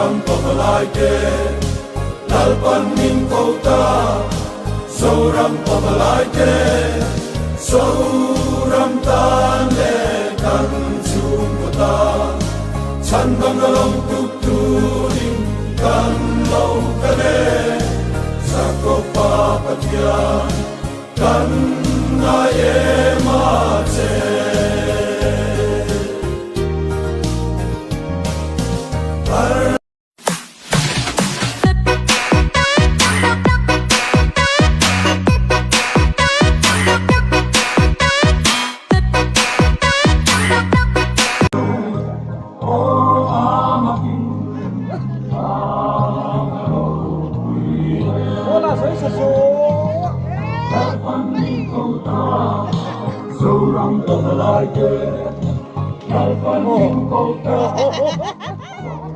ram pamalai ke lalpan ning kota so ram pamalai ke so ram tan le kan chung kota chan bang long tuk tu ring kan lo ka le sa ko pa patia kan na ye ma che Hãy subscribe cho kênh Ghiền Mì Gõ để không bỏ lỡ những video hấp dẫn.